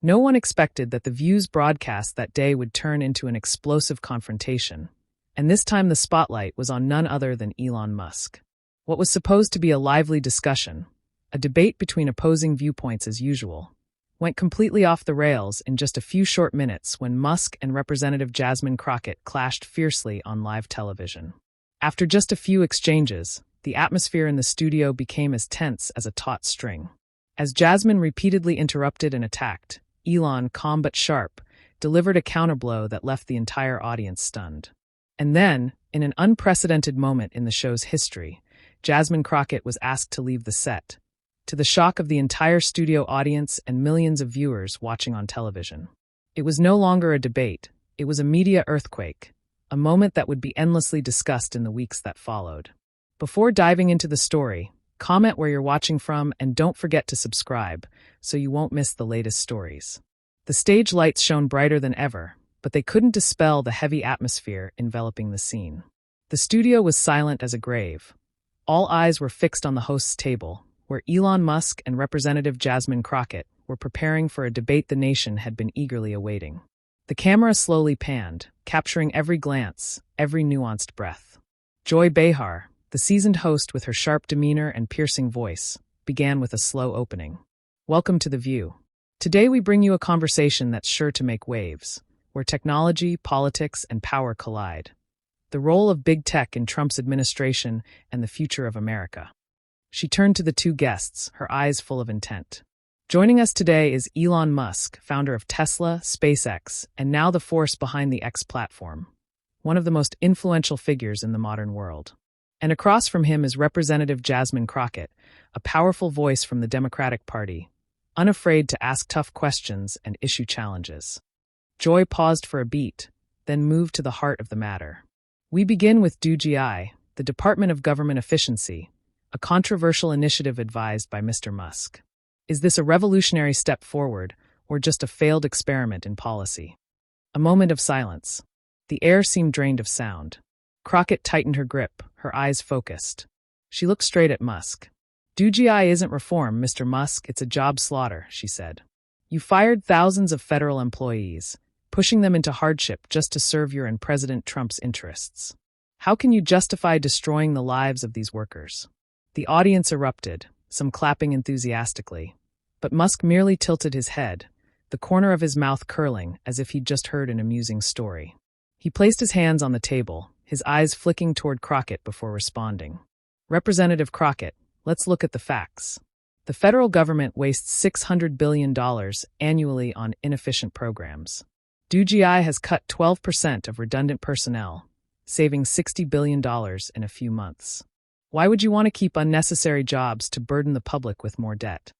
No one expected that the View's broadcast that day would turn into an explosive confrontation, and this time the spotlight was on none other than Elon Musk. What was supposed to be a lively discussion, a debate between opposing viewpoints as usual, went completely off the rails in just a few short minutes when Musk and Representative Jasmine Crockett clashed fiercely on live television. After just a few exchanges, the atmosphere in the studio became as tense as a taut string. As Jasmine repeatedly interrupted and attacked, Elon, calm but sharp, delivered a counterblow that left the entire audience stunned. And then, in an unprecedented moment in the show's history, Jasmine Crockett was asked to leave the set, to the shock of the entire studio audience and millions of viewers watching on television. It was no longer a debate, it was a media earthquake, a moment that would be endlessly discussed in the weeks that followed. Before diving into the story, comment where you're watching from and don't forget to subscribe so you won't miss the latest stories. The stage lights shone brighter than ever, but they couldn't dispel the heavy atmosphere enveloping the scene. The studio was silent as a grave. All eyes were fixed on the host's table, where Elon Musk and Representative Jasmine Crockett were preparing for a debate the nation had been eagerly awaiting. The camera slowly panned, capturing every glance, every nuanced breath. Joy Behar, the seasoned host with her sharp demeanor and piercing voice, began with a slow opening. Welcome to The View. Today we bring you a conversation that's sure to make waves, where technology, politics, and power collide. The role of big tech in Trump's administration and the future of America. She turned to the two guests, her eyes full of intent. Joining us today is Elon Musk, founder of Tesla, SpaceX, and now the force behind the X platform, one of the most influential figures in the modern world. And across from him is Representative Jasmine Crockett, a powerful voice from the Democratic Party, unafraid to ask tough questions and issue challenges. Joy paused for a beat, then moved to the heart of the matter. We begin with DGI, the Department of Government Efficiency, a controversial initiative advised by Mr. Musk. Is this a revolutionary step forward, or just a failed experiment in policy? A moment of silence. The air seemed drained of sound. Crockett tightened her grip, her eyes focused. She looked straight at Musk. DGI isn't reform, Mr. Musk, it's a job slaughter, she said. You fired thousands of federal employees, pushing them into hardship just to serve your and President Trump's interests. How can you justify destroying the lives of these workers? The audience erupted, some clapping enthusiastically, but Musk merely tilted his head, the corner of his mouth curling as if he'd just heard an amusing story. He placed his hands on the table, his eyes flicking toward Crockett before responding. Representative Crockett, let's look at the facts. The federal government wastes $600 billion annually on inefficient programs. DGI has cut 12% of redundant personnel, saving $60 billion in a few months. Why would you want to keep unnecessary jobs to burden the public with more debt?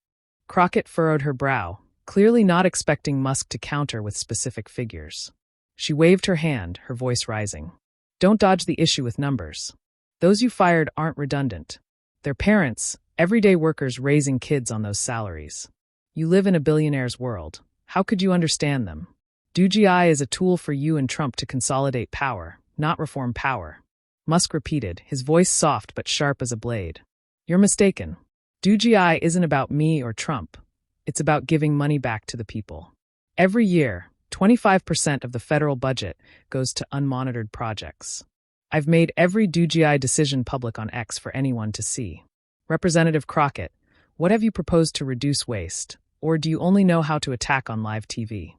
Crockett furrowed her brow, clearly not expecting Musk to counter with specific figures. She waved her hand, her voice rising. Don't dodge the issue with numbers. Those you fired aren't redundant. They're parents, everyday workers raising kids on those salaries. You live in a billionaire's world. How could you understand them? DGI is a tool for you and Trump to consolidate power, not reform power. Musk repeated, his voice soft but sharp as a blade. You're mistaken. DGI isn't about me or Trump. It's about giving money back to the people. Every year, 25% of the federal budget goes to unmonitored projects. I've made every DGI decision public on X for anyone to see. Representative Crockett, what have you proposed to reduce waste, or do you only know how to attack on live TV?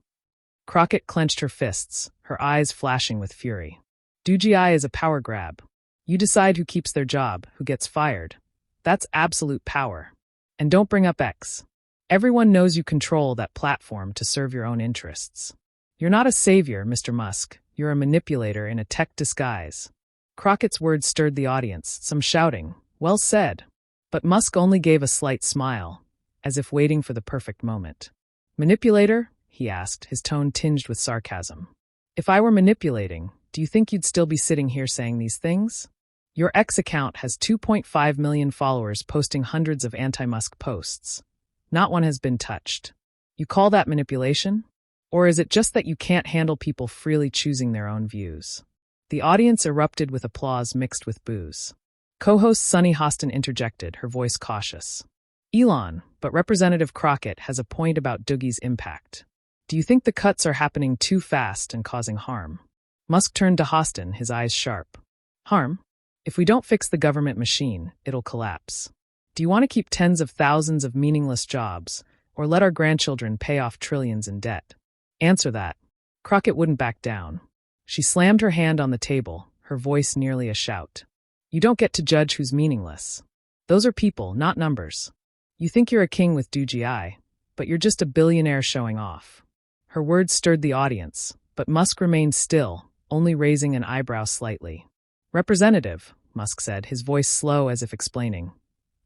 Crockett clenched her fists, her eyes flashing with fury. DGI is a power grab. You decide who keeps their job, who gets fired. That's absolute power. And don't bring up X. Everyone knows you control that platform to serve your own interests. You're not a savior, Mr. Musk. You're a manipulator in a tech disguise. Crockett's words stirred the audience, some shouting, well said. But Musk only gave a slight smile, as if waiting for the perfect moment. Manipulator? He asked, his tone tinged with sarcasm. If I were manipulating, do you think you'd still be sitting here saying these things? Your X account has 2.5 million followers posting hundreds of anti-Musk posts. Not one has been touched. You call that manipulation? Or is it just that you can't handle people freely choosing their own views? The audience erupted with applause mixed with boos. Co-host Sunny Hostin interjected, her voice cautious. Elon, but Representative Crockett has a point about Doogie's impact. Do you think the cuts are happening too fast and causing harm? Musk turned to Hostin, his eyes sharp. Harm? If we don't fix the government machine, it'll collapse. Do you want to keep tens of thousands of meaningless jobs, or let our grandchildren pay off trillions in debt? Answer that. Crockett wouldn't back down. She slammed her hand on the table, her voice nearly a shout. You don't get to judge who's meaningless. Those are people, not numbers. You think you're a king with DGI, but you're just a billionaire showing off. Her words stirred the audience, but Musk remained still, only raising an eyebrow slightly. Representative, Musk said, his voice slow as if explaining.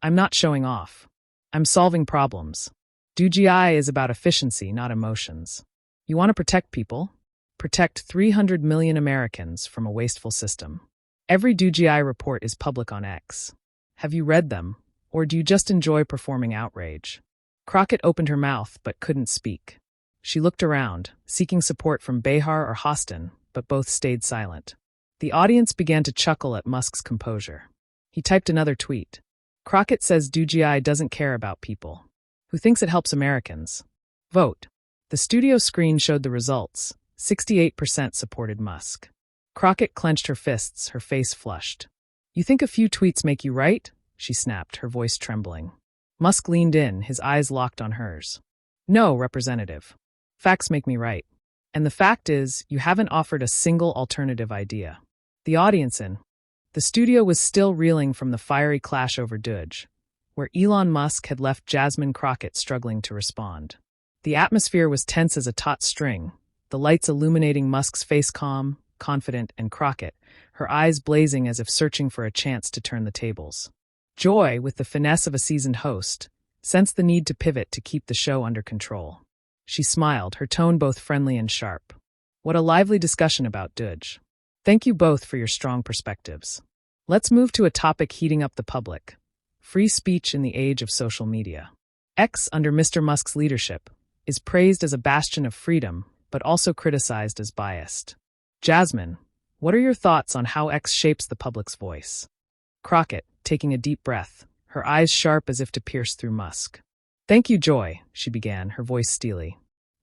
I'm not showing off. I'm solving problems. DGI is about efficiency, not emotions. You want to protect people? Protect 300 million Americans from a wasteful system. Every DGI report is public on X. Have you read them, or do you just enjoy performing outrage? Crockett opened her mouth but couldn't speak. She looked around, seeking support from Behar or Hostin, but both stayed silent. The audience began to chuckle at Musk's composure. He typed another tweet. Crockett says DGI doesn't care about people. Who thinks it helps Americans? Vote. The studio screen showed the results. 68% supported Musk. Crockett clenched her fists, her face flushed. You think a few tweets make you right? She snapped, her voice trembling. Musk leaned in, his eyes locked on hers. No, Representative. Facts make me right. And the fact is, you haven't offered a single alternative idea. The audience the studio was still reeling from the fiery clash over Doge, where Elon Musk had left Jasmine Crockett struggling to respond. The atmosphere was tense as a taut string, the lights illuminating Musk's face calm, confident, and Crockett, her eyes blazing as if searching for a chance to turn the tables. Joy, with the finesse of a seasoned host, sensed the need to pivot to keep the show under control. She smiled, her tone both friendly and sharp. What a lively discussion about Doge. Thank you both for your strong perspectives. Let's move to a topic heating up the public. Free speech in the age of social media. X, under Mr. Musk's leadership, is praised as a bastion of freedom, but also criticized as biased. Jasmine, what are your thoughts on how X shapes the public's voice? Crockett, taking a deep breath, her eyes sharp as if to pierce through Musk. Thank you, Joy, she began, her voice steely.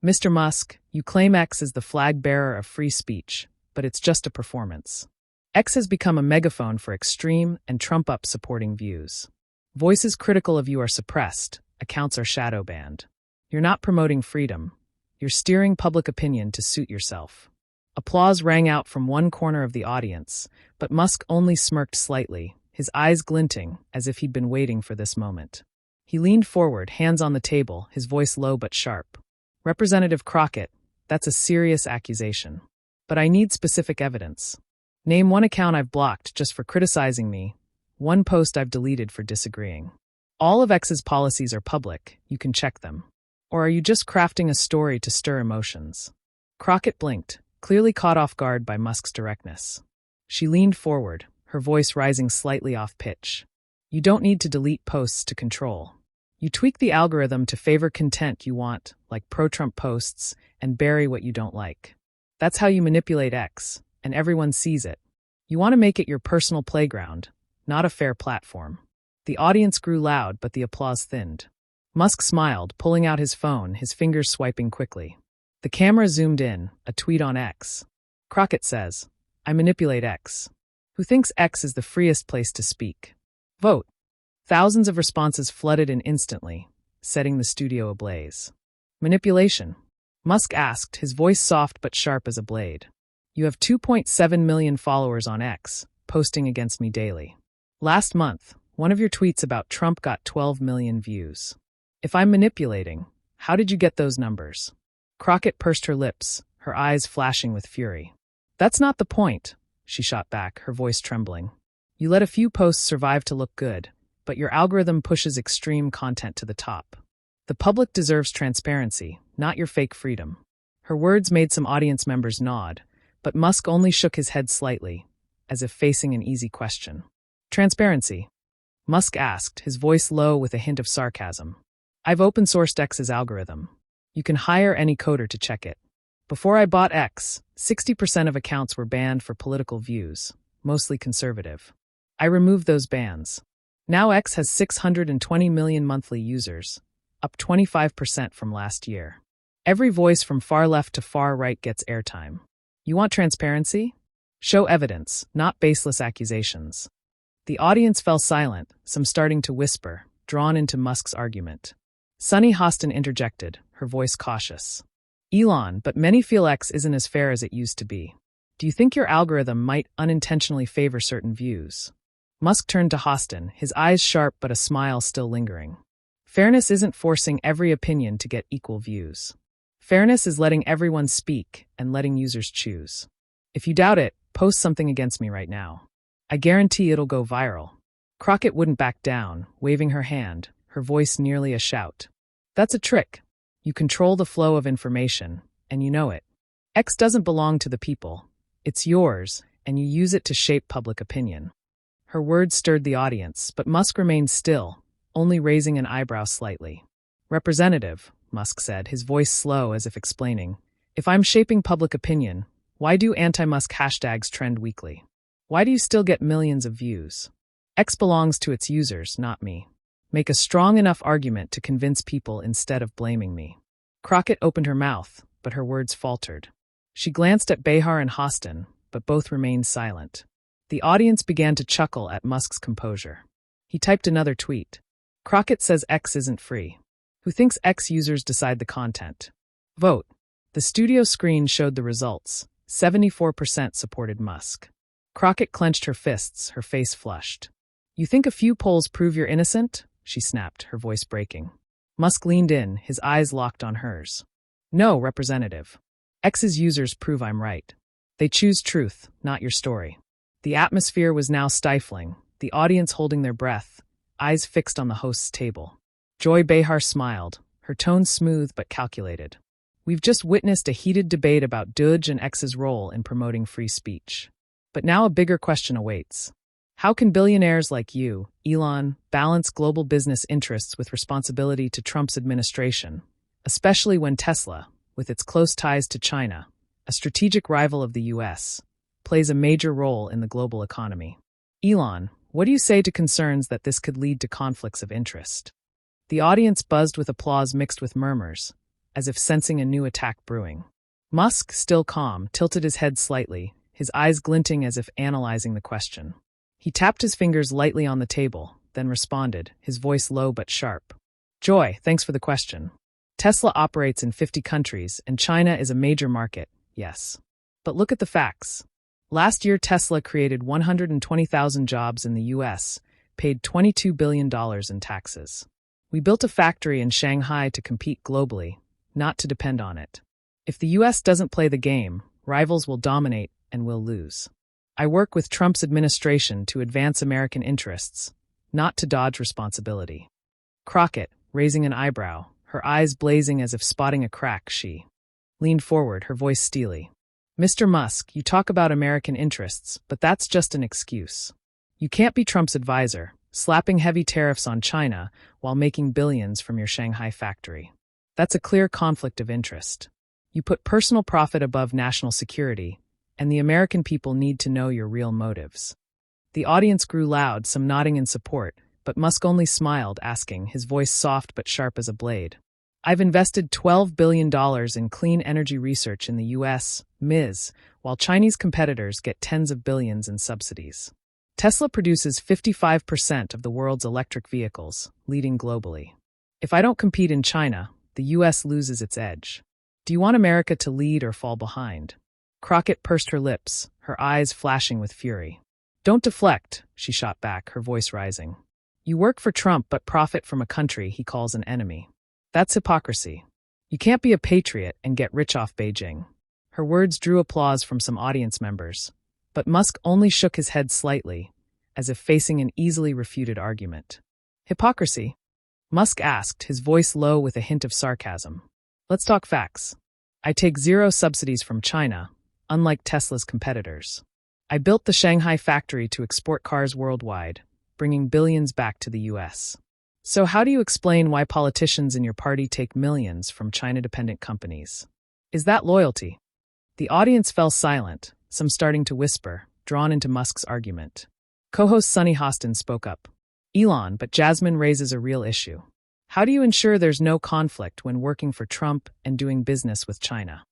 Mr. Musk, you claim X is the flag bearer of free speech, but it's just a performance. X has become a megaphone for extreme and Trump-up supporting views. Voices critical of you are suppressed, accounts are shadow banned. You're not promoting freedom. You're steering public opinion to suit yourself. Applause rang out from one corner of the audience, but Musk only smirked slightly, his eyes glinting as if he'd been waiting for this moment. He leaned forward, hands on the table, his voice low but sharp. Representative Crockett, that's a serious accusation. But I need specific evidence. Name one account I've blocked just for criticizing me, one post I've deleted for disagreeing. All of X's policies are public, you can check them. Or are you just crafting a story to stir emotions? Crockett blinked, clearly caught off guard by Musk's directness. She leaned forward, her voice rising slightly off pitch. You don't need to delete posts to control. You tweak the algorithm to favor content you want, like pro-Trump posts, and bury what you don't like. That's how you manipulate X, and everyone sees it. You want to make it your personal playground, not a fair platform. The audience grew loud, but the applause thinned. Musk smiled, pulling out his phone, his fingers swiping quickly. The camera zoomed in, a tweet on X. Crockett says, I manipulate X. Who thinks X is the freest place to speak? Vote. Thousands of responses flooded in instantly, setting the studio ablaze. Manipulation? Musk asked, his voice soft but sharp as a blade. You have 2.7 million followers on X, posting against me daily. Last month, one of your tweets about Trump got 12 million views. If I'm manipulating, how did you get those numbers? Crockett pursed her lips, her eyes flashing with fury. That's not the point, she shot back, her voice trembling. You let a few posts survive to look good, but your algorithm pushes extreme content to the top. The public deserves transparency, not your fake freedom. Her words made some audience members nod, but Musk only shook his head slightly, as if facing an easy question. Transparency? Musk asked, his voice low with a hint of sarcasm. I've open-sourced X's algorithm. You can hire any coder to check it. Before I bought X, 60% of accounts were banned for political views, mostly conservative. I removed those bans. Now X has 620 million monthly users, up 25% from last year. Every voice from far left to far right gets airtime. You want transparency? Show evidence, not baseless accusations. The audience fell silent, some starting to whisper, drawn into Musk's argument. Sunny Hostin interjected, her voice cautious. Elon, but many feel X isn't as fair as it used to be. Do you think your algorithm might unintentionally favor certain views? Musk turned to Hostin, his eyes sharp but a smile still lingering. Fairness isn't forcing every opinion to get equal views. Fairness is letting everyone speak and letting users choose. If you doubt it, post something against me right now. I guarantee it'll go viral. Crockett wouldn't back down, waving her hand, her voice nearly a shout. That's a trick. You control the flow of information, and you know it. X doesn't belong to the people. It's yours, and you use it to shape public opinion. Her words stirred the audience, but Musk remained still, only raising an eyebrow slightly. Representative, Musk said, his voice slow as if explaining, if I'm shaping public opinion, why do anti-Musk hashtags trend weekly? Why do you still get millions of views? X belongs to its users, not me. Make a strong enough argument to convince people instead of blaming me. Crockett opened her mouth, but her words faltered. She glanced at Behar and Hostin, but both remained silent. The audience began to chuckle at Musk's composure. He typed another tweet. Crockett says X isn't free. Who thinks X users decide the content? Vote. The studio screen showed the results. 74% supported Musk. Crockett clenched her fists, her face flushed. You think a few polls prove you're innocent? She snapped, her voice breaking. Musk leaned in, his eyes locked on hers. No, Representative. X's users prove I'm right. They choose truth, not your story. The atmosphere was now stifling, the audience holding their breath, eyes fixed on the host's table. Joy Behar smiled, her tone smooth but calculated. We've just witnessed a heated debate about Doge and X's role in promoting free speech. But now a bigger question awaits. How can billionaires like you, Elon, balance global business interests with responsibility to Trump's administration, especially when Tesla, with its close ties to China, a strategic rival of the U.S., plays a major role in the global economy? Elon, what do you say to concerns that this could lead to conflicts of interest? The audience buzzed with applause mixed with murmurs, as if sensing a new attack brewing. Musk, still calm, tilted his head slightly, his eyes glinting as if analyzing the question. He tapped his fingers lightly on the table, then responded, his voice low but sharp. Joy, thanks for the question. Tesla operates in 50 countries, and China is a major market, yes. But look at the facts. Last year, Tesla created 120,000 jobs in the U.S., paid $22 billion in taxes. We built a factory in Shanghai to compete globally, not to depend on it. If the U.S. doesn't play the game, rivals will dominate and we'll lose. I work with Trump's administration to advance American interests, not to dodge responsibility. Crockett, raising an eyebrow, her eyes blazing as if spotting a crack, she leaned forward, her voice steely. Mr. Musk, you talk about American interests, but that's just an excuse. You can't be Trump's advisor, slapping heavy tariffs on China while making billions from your Shanghai factory. That's a clear conflict of interest. You put personal profit above national security, and the American people need to know your real motives. The audience grew loud, some nodding in support, but Musk only smiled, asking, his voice soft but sharp as a blade. I've invested $12 billion in clean energy research in the U.S., Ms., while Chinese competitors get tens of billions in subsidies. Tesla produces 55% of the world's electric vehicles, leading globally. If I don't compete in China, the U.S. loses its edge. Do you want America to lead or fall behind? Crockett pursed her lips, her eyes flashing with fury. Don't deflect, she shot back, her voice rising. You work for Trump but profit from a country he calls an enemy. That's hypocrisy. You can't be a patriot and get rich off Beijing. Her words drew applause from some audience members, but Musk only shook his head slightly, as if facing an easily refuted argument. Hypocrisy? Musk asked, his voice low with a hint of sarcasm. Let's talk facts. I take zero subsidies from China, unlike Tesla's competitors. I built the Shanghai factory to export cars worldwide, bringing billions back to the U.S. So how do you explain why politicians in your party take millions from China-dependent companies? Is that loyalty? The audience fell silent, some starting to whisper, drawn into Musk's argument. Co-host Sunny Hostin spoke up. Elon, but Jasmine raises a real issue. How do you ensure there's no conflict when working for Trump and doing business with China?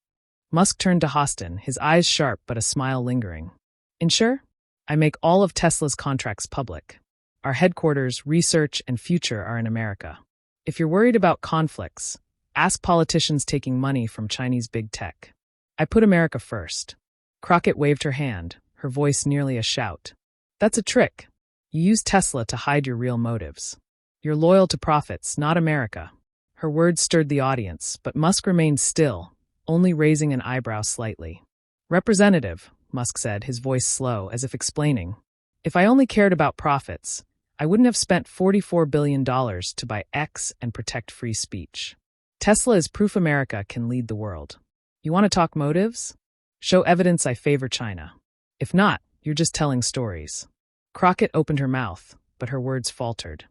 Musk turned to Hostin, his eyes sharp but a smile lingering. Ensure? I make all of Tesla's contracts public. Our headquarters, research, and future are in America. If you're worried about conflicts, ask politicians taking money from Chinese big tech. I put America first. Crockett waved her hand, her voice nearly a shout. That's a trick. You use Tesla to hide your real motives. You're loyal to profits, not America. Her words stirred the audience, but Musk remained still, only raising an eyebrow slightly. Representative, Musk said, his voice slow, as if explaining. If I only cared about profits, I wouldn't have spent $44 billion to buy X and protect free speech. Tesla is proof America can lead the world. You want to talk motives? Show evidence I favor China. If not, you're just telling stories. Crockett opened her mouth, but her words faltered.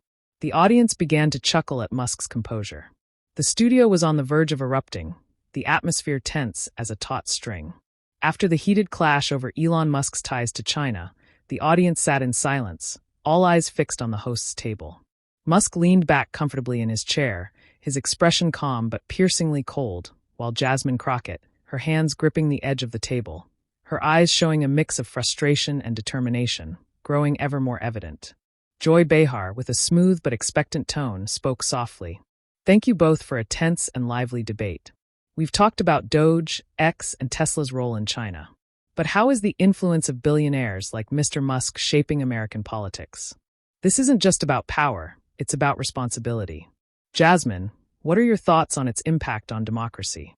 The audience began to chuckle at Musk's composure. The studio was on the verge of erupting, the atmosphere tense as a taut string. After the heated clash over Elon Musk's ties to China, the audience sat in silence, all eyes fixed on the host's table. Musk leaned back comfortably in his chair, his expression calm but piercingly cold, while Jasmine Crockett, her hands gripping the edge of the table, her eyes showing a mix of frustration and determination, growing ever more evident. Joy Behar, with a smooth but expectant tone, spoke softly. Thank you both for a tense and lively debate. We've talked about Doge, X, and Tesla's role in China. But how is the influence of billionaires like Mr. Musk shaping American politics? This isn't just about power, it's about responsibility. Jasmine, what are your thoughts on its impact on democracy?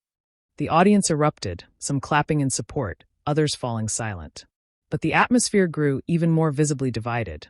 The audience erupted, some clapping in support, others falling silent. But the atmosphere grew even more visibly divided.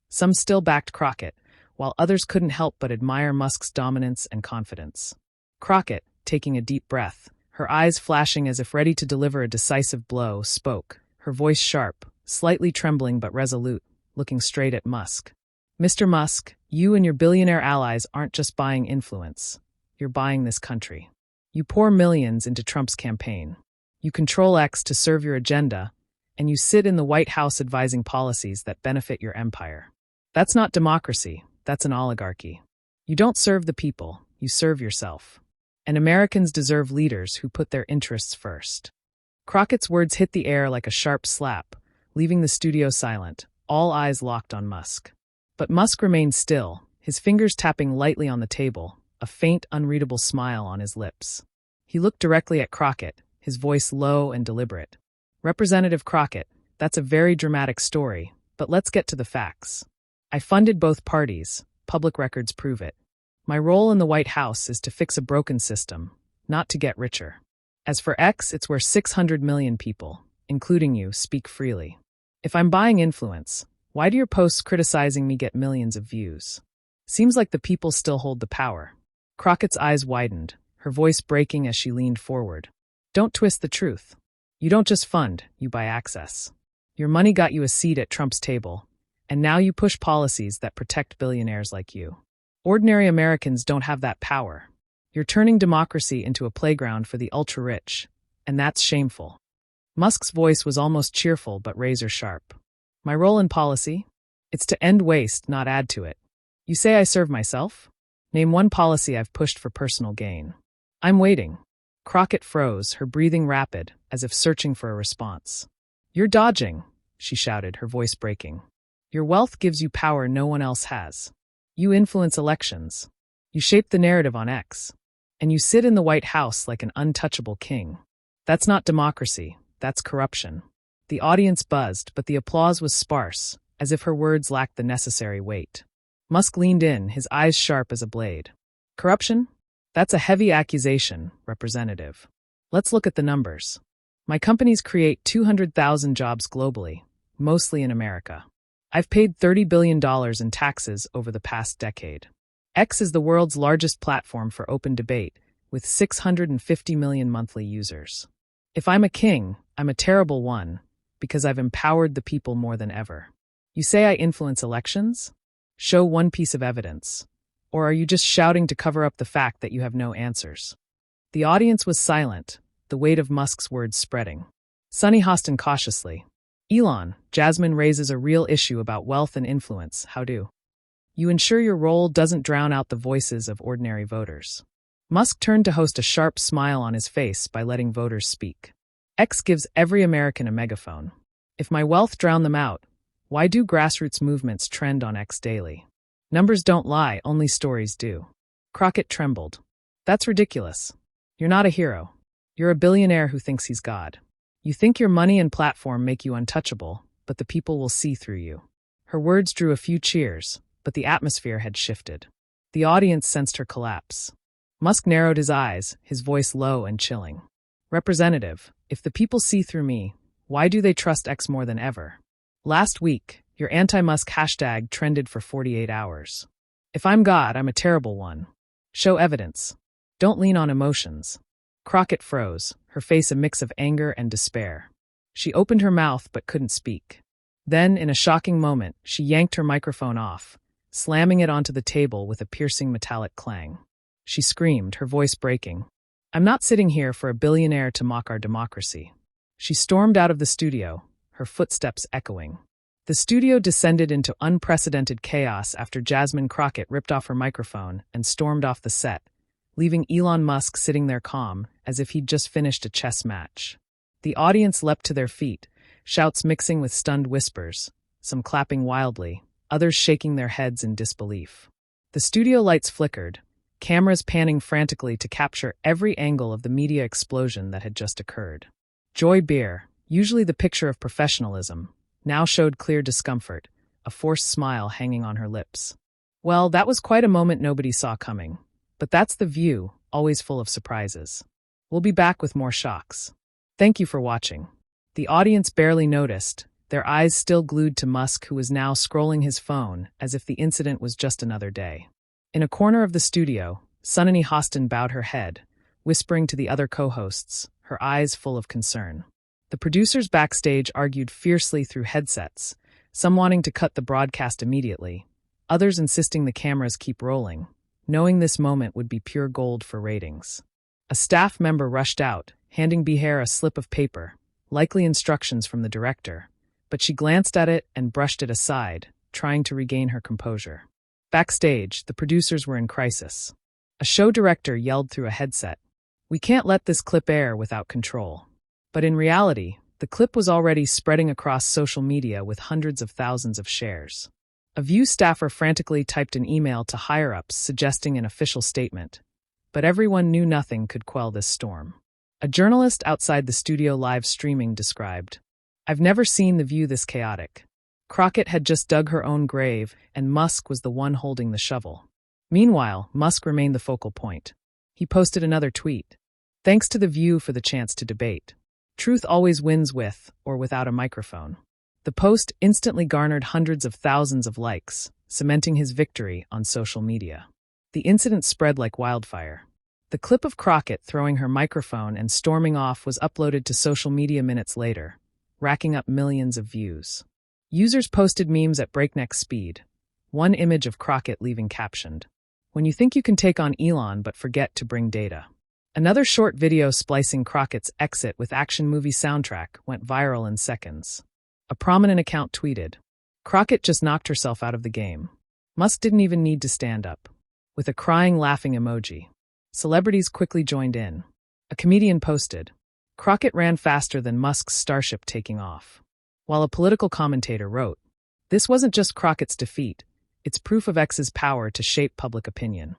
Some still backed Crockett, while others couldn't help but admire Musk's dominance and confidence. Crockett, taking a deep breath, her eyes flashing as if ready to deliver a decisive blow, spoke, her voice sharp, slightly trembling but resolute, looking straight at Musk. Mr. Musk, you and your billionaire allies aren't just buying influence. You're buying this country. You pour millions into Trump's campaign. You control X to serve your agenda, and you sit in the White House advising policies that benefit your empire. That's not democracy, that's an oligarchy. You don't serve the people, you serve yourself. And Americans deserve leaders who put their interests first. Crockett's words hit the air like a sharp slap, leaving the studio silent, all eyes locked on Musk. But Musk remained still, his fingers tapping lightly on the table, a faint, unreadable smile on his lips. He looked directly at Crockett, his voice low and deliberate. Representative Crockett, that's a very dramatic story, but let's get to the facts. I funded both parties, public records prove it. My role in the White House is to fix a broken system, not to get richer. As for X, it's where 600 million people, including you, speak freely. If I'm buying influence, why do your posts criticizing me get millions of views? Seems like the people still hold the power. Crockett's eyes widened, her voice breaking as she leaned forward. Don't twist the truth. You don't just fund, you buy access. Your money got you a seat at Trump's table, and now you push policies that protect billionaires like you. Ordinary Americans don't have that power. You're turning democracy into a playground for the ultra-rich, and that's shameful. Musk's voice was almost cheerful but razor-sharp. My role in policy? It's to end waste, not add to it. You say I serve myself? Name one policy I've pushed for personal gain. I'm waiting. Crockett froze, her breathing rapid, as if searching for a response. You're dodging, she shouted, her voice breaking. Your wealth gives you power no one else has. You influence elections. You shape the narrative on X. And you sit in the White House like an untouchable king. That's not democracy, that's corruption. The audience buzzed, but the applause was sparse, as if her words lacked the necessary weight. Musk leaned in, his eyes sharp as a blade. Corruption? That's a heavy accusation, Representative. Let's look at the numbers. My companies create 200,000 jobs globally, mostly in America. I've paid $30 billion in taxes over the past decade. X is the world's largest platform for open debate, with 650 million monthly users. If I'm a king, I'm a terrible one, because I've empowered the people more than ever. You say I influence elections? Show one piece of evidence. Or are you just shouting to cover up the fact that you have no answers? The audience was silent, the weight of Musk's words spreading. Sonny Hostin cautiously. Elon, Jasmine raises a real issue about wealth and influence. How do? You ensure your role doesn't drown out the voices of ordinary voters. Musk turned to host a sharp smile on his face by letting voters speak. X gives every American a megaphone. If my wealth drowned them out, why do grassroots movements trend on X daily? Numbers don't lie, only stories do. Crockett trembled. That's ridiculous. You're not a hero. You're a billionaire who thinks he's God. You think your money and platform make you untouchable, but the people will see through you. Her words drew a few cheers, but the atmosphere had shifted. The audience sensed her collapse. Musk narrowed his eyes, his voice low and chilling. Representative, if the people see through me, why do they trust X more than ever? Last week, your anti-Musk hashtag trended for 48 hours. If I'm God, I'm a terrible one. Show evidence. Don't lean on emotions. Crockett froze, her face a mix of anger and despair. She opened her mouth but couldn't speak. Then, in a shocking moment, she yanked her microphone off, slamming it onto the table with a piercing metallic clang. She screamed, her voice breaking. I'm not sitting here for a billionaire to mock our democracy. She stormed out of the studio, her footsteps echoing. The studio descended into unprecedented chaos after Jasmine Crockett ripped off her microphone and stormed off the set, leaving Elon Musk sitting there calm, as if he'd just finished a chess match. The audience leapt to their feet, shouts mixing with stunned whispers, some clapping wildly, others shaking their heads in disbelief. The studio lights flickered, cameras panning frantically to capture every angle of the media explosion that had just occurred. Joy Beer, usually the picture of professionalism, now showed clear discomfort, a forced smile hanging on her lips. Well, that was quite a moment nobody saw coming. But that's The View, always full of surprises. We'll be back with more shocks. Thank you for watching. The audience barely noticed, their eyes still glued to Musk, who was now scrolling his phone as if the incident was just another day. In a corner of the studio, Sunny Hostin bowed her head, whispering to the other co-hosts, her eyes full of concern. The producers backstage argued fiercely through headsets, some wanting to cut the broadcast immediately, others insisting the cameras keep rolling, knowing this moment would be pure gold for ratings. A staff member rushed out, handing Beher a slip of paper, likely instructions from the director, but she glanced at it and brushed it aside, trying to regain her composure. Backstage, the producers were in crisis. A show director yelled through a headset, "We can't let this clip air without control." But in reality, the clip was already spreading across social media with hundreds of thousands of shares. A View staffer frantically typed an email to higher-ups suggesting an official statement, but everyone knew nothing could quell this storm. A journalist outside the studio live streaming described, "I've never seen The View this chaotic. Crockett had just dug her own grave, and Musk was the one holding the shovel." Meanwhile, Musk remained the focal point. He posted another tweet. "Thanks to The View for the chance to debate. Truth always wins with or without a microphone." The post instantly garnered hundreds of thousands of likes, cementing his victory on social media. The incident spread like wildfire. The clip of Crockett throwing her microphone and storming off was uploaded to social media minutes later, racking up millions of views. Users posted memes at breakneck speed, one image of Crockett leaving captioned, "When you think you can take on Elon but forget to bring data." Another short video splicing Crockett's exit with action movie soundtrack went viral in seconds. A prominent account tweeted, "Crockett just knocked herself out of the game. Musk didn't even need to stand up," with a crying laughing emoji. Celebrities quickly joined in. A comedian posted, "Crockett ran faster than Musk's Starship taking off." While a political commentator wrote, "This wasn't just Crockett's defeat, it's proof of X's power to shape public opinion."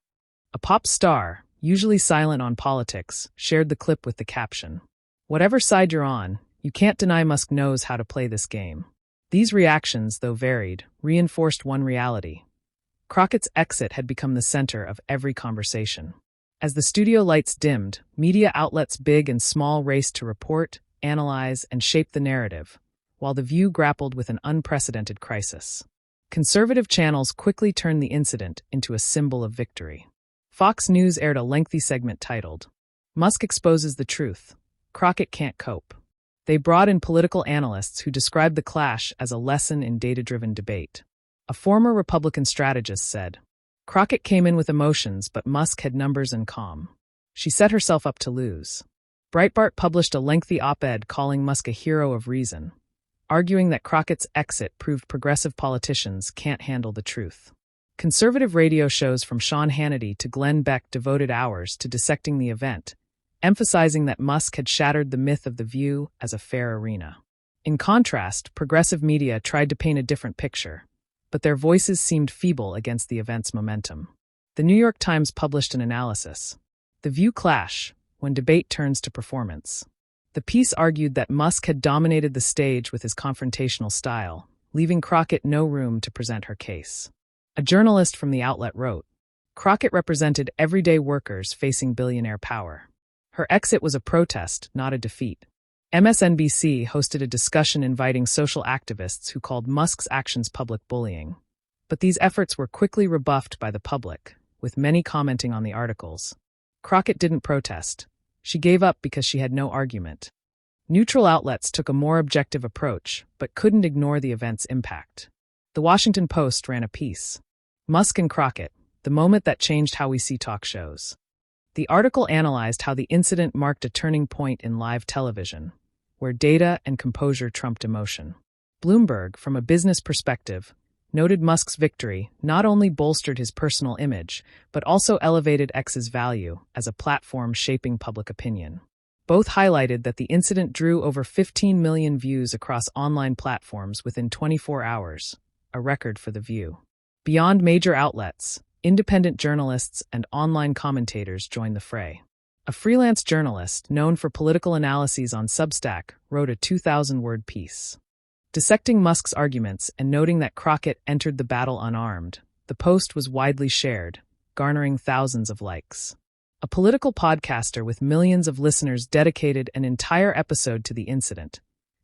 A pop star, usually silent on politics, shared the clip with the caption, "Whatever side you're on, you can't deny Musk knows how to play this game." These reactions, though varied, reinforced one reality. Crockett's exit had become the center of every conversation. As the studio lights dimmed, media outlets big and small raced to report, analyze, and shape the narrative, while The View grappled with an unprecedented crisis. Conservative channels quickly turned the incident into a symbol of victory. Fox News aired a lengthy segment titled, "Musk Exposes the Truth. Crockett Can't Cope." They brought in political analysts who described the clash as a lesson in data-driven debate. A former Republican strategist said, "Crockett came in with emotions, but Musk had numbers and calm. She set herself up to lose." Breitbart published a lengthy op-ed calling Musk a hero of reason, arguing that Crockett's exit proved progressive politicians can't handle the truth. Conservative radio shows from Sean Hannity to Glenn Beck devoted hours to dissecting the event, emphasizing that Musk had shattered the myth of The View as a fair arena. In contrast, progressive media tried to paint a different picture, but their voices seemed feeble against the event's momentum. The New York Times published an analysis, "The View Clash, When Debate Turns to Performance." The piece argued that Musk had dominated the stage with his confrontational style, leaving Crockett no room to present her case. A journalist from the outlet wrote, "Crockett represented everyday workers facing billionaire power. Her exit was a protest, not a defeat." MSNBC hosted a discussion inviting social activists who called Musk's actions public bullying. But these efforts were quickly rebuffed by the public, with many commenting on the articles. Crockett didn't protest. She gave up because she had no argument. Neutral outlets took a more objective approach, but couldn't ignore the event's impact. The Washington Post ran a piece, "Musk and Crockett, the moment that changed how we see talk shows." The article analyzed how the incident marked a turning point in live television, where data and composure trumped emotion. Bloomberg, from a business perspective, noted Musk's victory not only bolstered his personal image, but also elevated X's value as a platform shaping public opinion. Both highlighted that the incident drew over 15 million views across online platforms within 24 hours, a record for The View. Beyond major outlets, independent journalists and online commentators joined the fray. A freelance journalist, known for political analyses on Substack, wrote a 2,000-word piece. Dissecting Musk's arguments and noting that Crockett entered the battle unarmed, the post was widely shared, garnering thousands of likes. A political podcaster with millions of listeners dedicated an entire episode to the incident,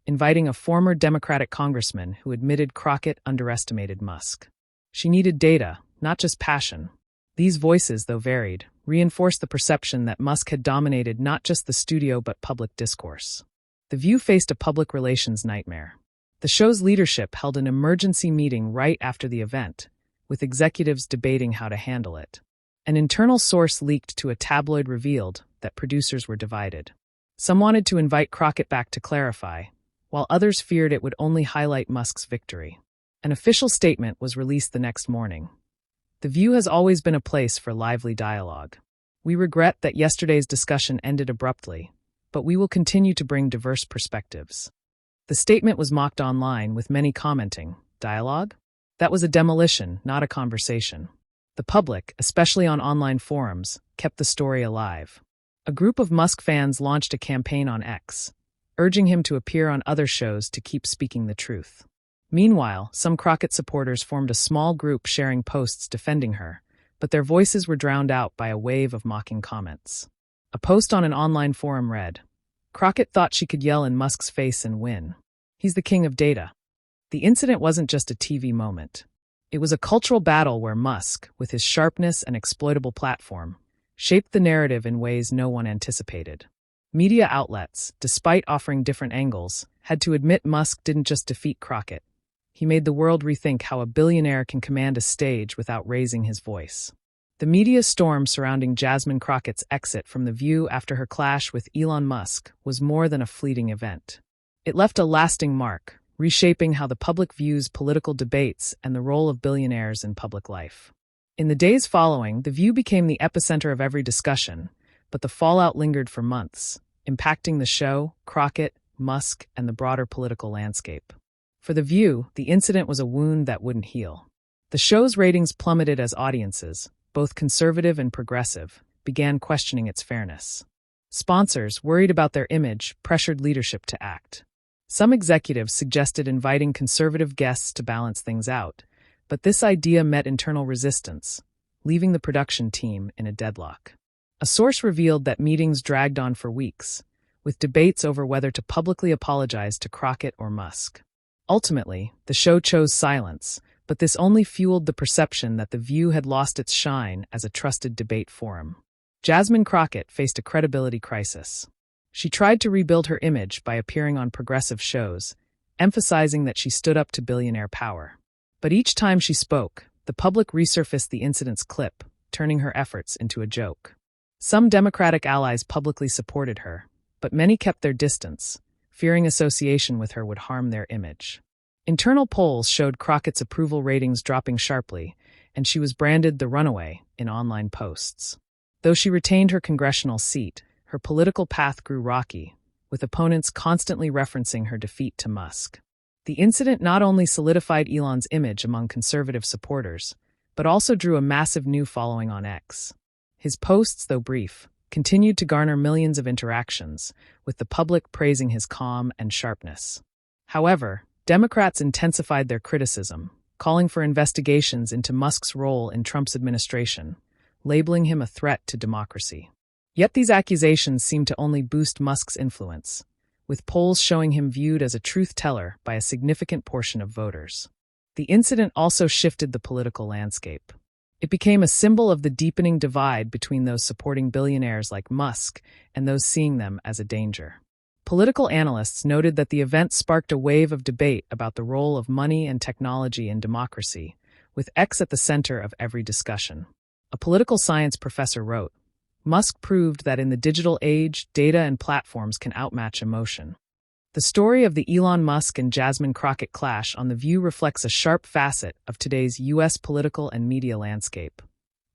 inviting a former Democratic congressman who admitted Crockett underestimated Musk. She needed data, not just passion. These voices, though varied, reinforced the perception that Musk had dominated not just the studio but public discourse. The View faced a public relations nightmare. The show's leadership held an emergency meeting right after the event, with executives debating how to handle it. An internal source leaked to a tabloid revealed that producers were divided. Some wanted to invite Crockett back to clarify, while others feared it would only highlight Musk's victory. An official statement was released the next morning. The View has always been a place for lively dialogue. We regret that yesterday's discussion ended abruptly, but we will continue to bring diverse perspectives. The statement was mocked online, with many commenting, "Dialogue? That was a demolition, not a conversation." The public, especially on online forums, kept the story alive. A group of Musk fans launched a campaign on X, urging him to appear on other shows to keep speaking the truth. Meanwhile, some Crockett supporters formed a small group sharing posts defending her, but their voices were drowned out by a wave of mocking comments. A post on an online forum read, "Crockett thought she could yell in Musk's face and win. He's the king of data." The incident wasn't just a TV moment. It was a cultural battle where Musk, with his sharpness and exploitable platform, shaped the narrative in ways no one anticipated. Media outlets, despite offering different angles, had to admit Musk didn't just defeat Crockett. He made the world rethink how a billionaire can command a stage without raising his voice. The media storm surrounding Jasmine Crockett's exit from The View after her clash with Elon Musk was more than a fleeting event. It left a lasting mark, reshaping how the public views political debates and the role of billionaires in public life. In the days following, The View became the epicenter of every discussion, but the fallout lingered for months, impacting the show, Crockett, Musk, and the broader political landscape. For The View, the incident was a wound that wouldn't heal. The show's ratings plummeted as audiences, both conservative and progressive, began questioning its fairness. Sponsors, worried about their image, pressured leadership to act. Some executives suggested inviting conservative guests to balance things out, but this idea met internal resistance, leaving the production team in a deadlock. A source revealed that meetings dragged on for weeks, with debates over whether to publicly apologize to Crockett or Musk. Ultimately, the show chose silence, but this only fueled the perception that The View had lost its shine as a trusted debate forum. Jasmine Crockett faced a credibility crisis. She tried to rebuild her image by appearing on progressive shows, emphasizing that she stood up to billionaire power. But each time she spoke, the public resurfaced the incident's clip, turning her efforts into a joke. Some Democratic allies publicly supported her, but many kept their distance, fearing association with her would harm their image. Internal polls showed Crockett's approval ratings dropping sharply, and she was branded the runaway in online posts. Though she retained her congressional seat, her political path grew rocky, with opponents constantly referencing her defeat to Musk. The incident not only solidified Elon's image among conservative supporters, but also drew a massive new following on X. His posts, though brief, continued to garner millions of interactions, with the public praising his calm and sharpness. However, Democrats intensified their criticism, calling for investigations into Musk's role in Trump's administration, labeling him a threat to democracy. Yet these accusations seem to only boost Musk's influence, with polls showing him viewed as a truth-teller by a significant portion of voters. The incident also shifted the political landscape. It became a symbol of the deepening divide between those supporting billionaires like Musk and those seeing them as a danger. Political analysts noted that the event sparked a wave of debate about the role of money and technology in democracy, with X at the center of every discussion. A political science professor wrote, "Musk proved that in the digital age, data and platforms can outmatch emotion." The story of the Elon Musk and Jasmine Crockett clash on The View reflects a sharp facet of today's U.S. political and media landscape.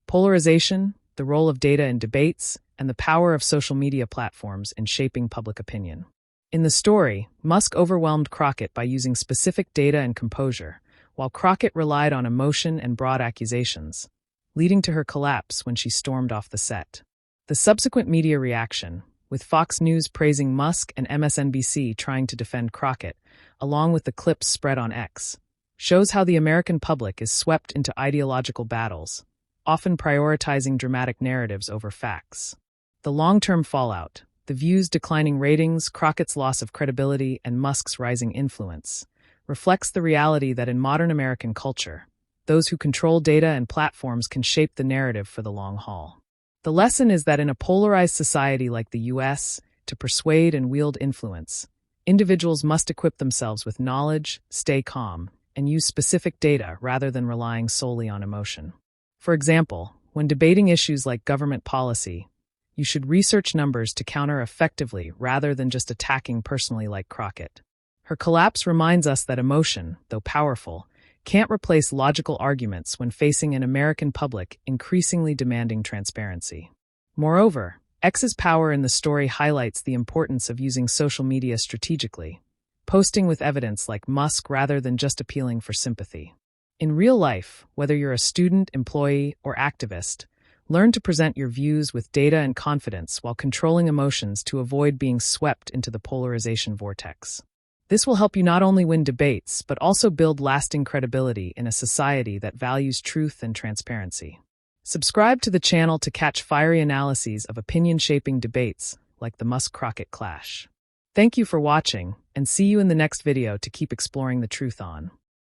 Polarization, the role of data in debates, and the power of social media platforms in shaping public opinion. In the story, Musk overwhelmed Crockett by using specific data and composure, while Crockett relied on emotion and broad accusations, leading to her collapse when she stormed off the set. The subsequent media reaction, with Fox News praising Musk and MSNBC trying to defend Crockett, along with the clips spread on X, shows how the American public is swept into ideological battles, often prioritizing dramatic narratives over facts. The long-term fallout, The View's declining ratings, Crockett's loss of credibility, and Musk's rising influence, reflects the reality that in modern American culture, those who control data and platforms can shape the narrative for the long haul. The lesson is that in a polarized society like the U.S., to persuade and wield influence, individuals must equip themselves with knowledge, stay calm, and use specific data rather than relying solely on emotion. For example, when debating issues like government policy, you should research numbers to counter effectively rather than just attacking personally like Crockett. Her collapse reminds us that emotion, though powerful, can't replace logical arguments when facing an American public increasingly demanding transparency. Moreover, X's power in the story highlights the importance of using social media strategically, posting with evidence like Musk rather than just appealing for sympathy. In real life, whether you're a student, employee, or activist, learn to present your views with data and confidence while controlling emotions to avoid being swept into the polarization vortex. This will help you not only win debates, but also build lasting credibility in a society that values truth and transparency. Subscribe to the channel to catch fiery analyses of opinion-shaping debates like the Musk-Crockett clash. Thank you for watching, and see you in the next video to keep exploring the truth on.